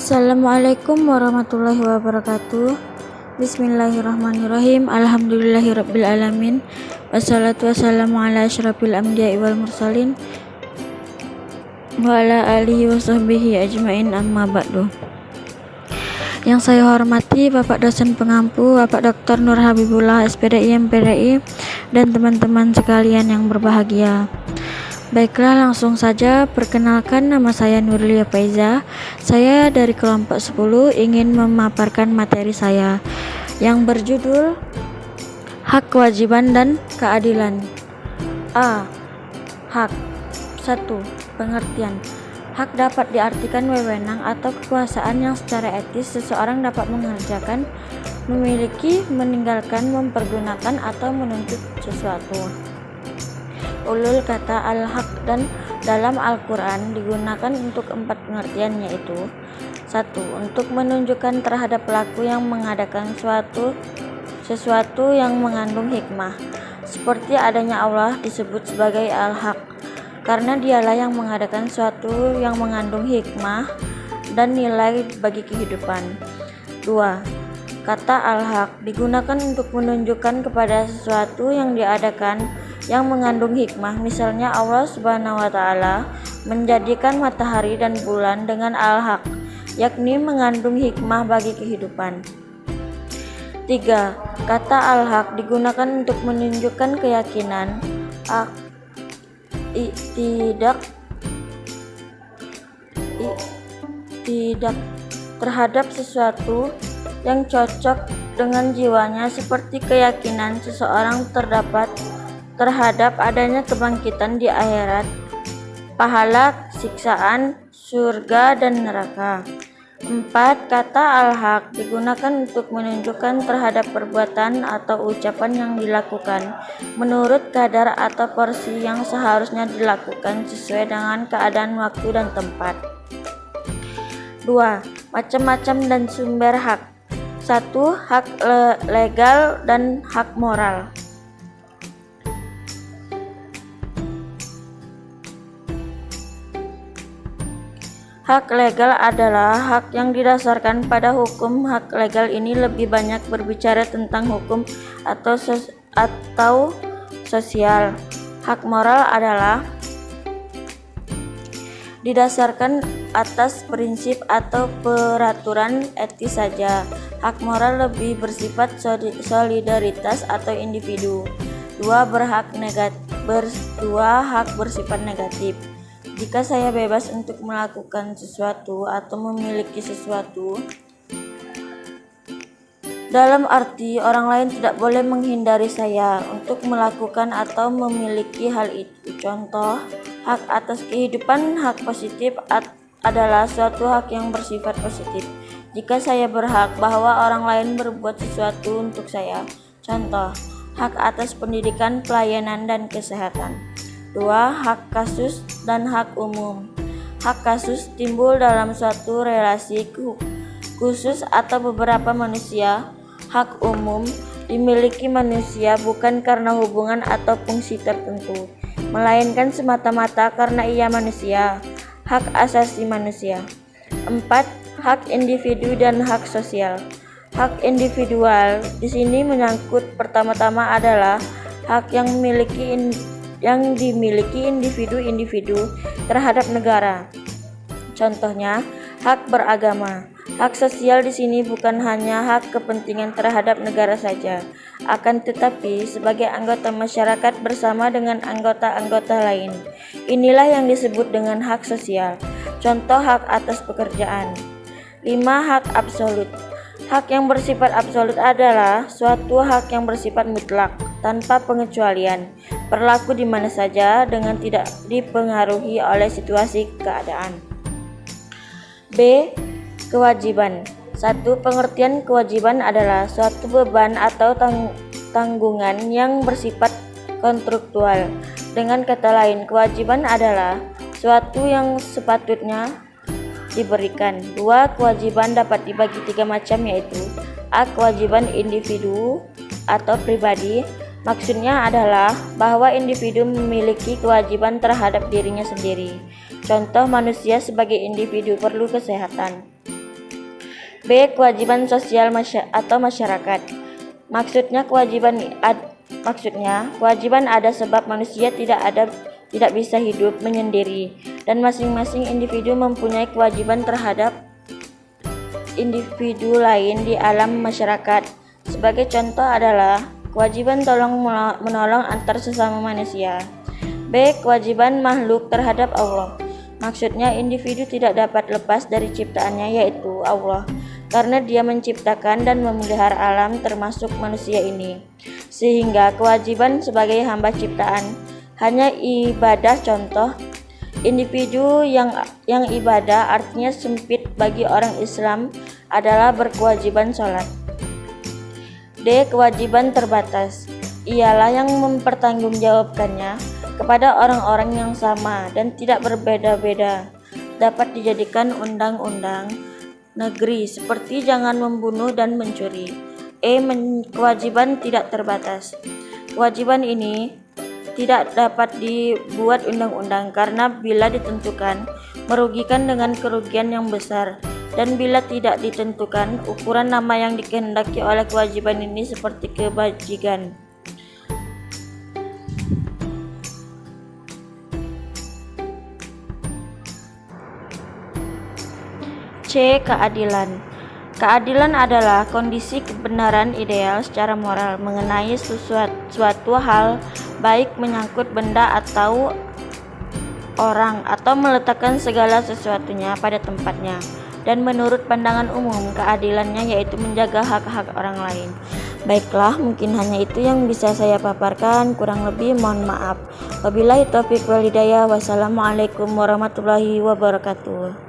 Assalamualaikum warahmatullahi wabarakatuh. Bismillahirrahmanirrahim. Alhamdulillahirrabbilalamin. Wassalatu wassalamu ala asyrafil anbiya'i wal mursalin wa ala alihi wa sahbihi ajmain, amma ba'du. Yang saya hormati Bapak dosen pengampu, Bapak Dr. Nur Habibullah, SPDI, MPDI, dan teman-teman sekalian yang berbahagia. Baiklah, langsung saja, perkenalkan, nama saya Nurlia Faiza. Saya dari kelompok 10 ingin memaparkan materi saya yang berjudul Hak, Kewajiban, dan Keadilan. A. Hak. 1. Pengertian. Hak dapat diartikan wewenang atau kekuasaan yang secara etis seseorang dapat mengerjakan, memiliki, meninggalkan, mempergunakan, atau menuntut sesuatu. Ulul kata al-haq dan dalam Al-Quran digunakan untuk 4 pengertian, yaitu 1. Untuk menunjukkan terhadap pelaku yang mengadakan sesuatu yang mengandung hikmah, seperti adanya Allah disebut sebagai al-haq karena dialah yang mengadakan sesuatu yang mengandung hikmah dan nilai bagi kehidupan. 2. Kata al-haq digunakan untuk menunjukkan kepada sesuatu yang diadakan yang mengandung hikmah, misalnya Allah Subhanahu wa Ta'ala menjadikan matahari dan bulan dengan al-haq, yakni mengandung hikmah bagi kehidupan. 3. Kata al-haq digunakan untuk menunjukkan keyakinan tidak terhadap sesuatu yang cocok dengan jiwanya, seperti keyakinan seseorang terhadap adanya kebangkitan di akhirat, pahala, siksaan, surga, dan neraka. 4. Kata al-haq digunakan untuk menunjukkan terhadap perbuatan atau ucapan yang dilakukan menurut kadar atau porsi yang seharusnya dilakukan sesuai dengan keadaan, waktu, dan tempat. 2. Macam-macam dan sumber hak. 1. Hak legal dan hak moral. Hak legal adalah hak yang didasarkan pada hukum. Hak legal ini lebih banyak berbicara tentang hukum atau sosial. Hak moral adalah didasarkan atas prinsip atau peraturan etis saja. Hak moral lebih bersifat solidaritas atau individu. 2. Hak bersifat negatif. Jika saya bebas untuk melakukan sesuatu atau memiliki sesuatu, dalam arti orang lain tidak boleh menghindari saya untuk melakukan atau memiliki hal itu. Contoh, hak atas kehidupan. Hak positif adalah suatu hak yang bersifat positif. Jika saya berhak bahwa orang lain berbuat sesuatu untuk saya. Contoh, hak atas pendidikan, pelayanan, dan kesehatan. 2. Hak kasus dan hak umum. Hak kasus timbul dalam suatu relasi khusus atau beberapa manusia. Hak umum dimiliki manusia bukan karena hubungan atau fungsi tertentu, melainkan semata-mata karena ia manusia. Hak asasi manusia. 4. Hak individu dan hak sosial. Hak individual di sini menyangkut pertama-tama adalah hak yang dimiliki individu terhadap negara. Contohnya, hak beragama. Hak sosial di sini bukan hanya hak kepentingan terhadap negara saja, akan tetapi sebagai anggota masyarakat bersama dengan anggota-anggota lain. Inilah yang disebut dengan hak sosial. Contoh, hak atas pekerjaan. 5. Hak absolut. Hak yang bersifat absolut adalah suatu hak yang bersifat mutlak, tanpa pengecualian, berlaku di mana saja dengan tidak dipengaruhi oleh situasi keadaan. B. Kewajiban. 1. Pengertian kewajiban adalah suatu beban atau tanggungan yang bersifat kontraktual. Dengan kata lain, kewajiban adalah suatu yang sepatutnya diberikan. 2. Kewajiban dapat dibagi 3 macam, yaitu A. Kewajiban individu atau pribadi. Maksudnya adalah bahwa individu memiliki kewajiban terhadap dirinya sendiri. Contoh, manusia sebagai individu perlu kesehatan. B. Kewajiban sosial atau masyarakat. Maksudnya kewajiban ada sebab manusia tidak bisa hidup menyendiri, dan masing-masing individu mempunyai kewajiban terhadap individu lain di alam masyarakat. Sebagai contoh adalah kewajiban tolong menolong antar sesama manusia. B. Kewajiban makhluk terhadap Allah. Maksudnya individu tidak dapat lepas dari ciptaannya, yaitu Allah, karena Dia menciptakan dan memelihara alam termasuk manusia ini, sehingga kewajiban sebagai hamba ciptaan hanya ibadah. Contoh, individu yang ibadah artinya sempit bagi orang Islam adalah berkewajiban sholat. D. Kewajiban terbatas. Ialah yang mempertanggungjawabkannya kepada orang-orang yang sama dan tidak berbeda-beda. Dapat dijadikan undang-undang negeri seperti jangan membunuh dan mencuri. Kewajiban tidak terbatas. Kewajiban ini tidak dapat dibuat undang-undang karena bila ditentukan merugikan dengan kerugian yang besar, dan bila tidak ditentukan ukuran nama yang dikehendaki oleh kewajiban ini seperti kebajikan. C. Keadilan. Keadilan adalah kondisi kebenaran ideal secara moral mengenai suatu hal, baik menyangkut benda atau orang, atau meletakkan segala sesuatunya pada tempatnya. Dan menurut pandangan umum, keadilannya yaitu menjaga hak-hak orang lain. Baiklah, mungkin hanya itu yang bisa saya paparkan, kurang lebih mohon maaf. Wabillahi taufiq wal hidayah. Wassalamualaikum warahmatullahi wabarakatuh.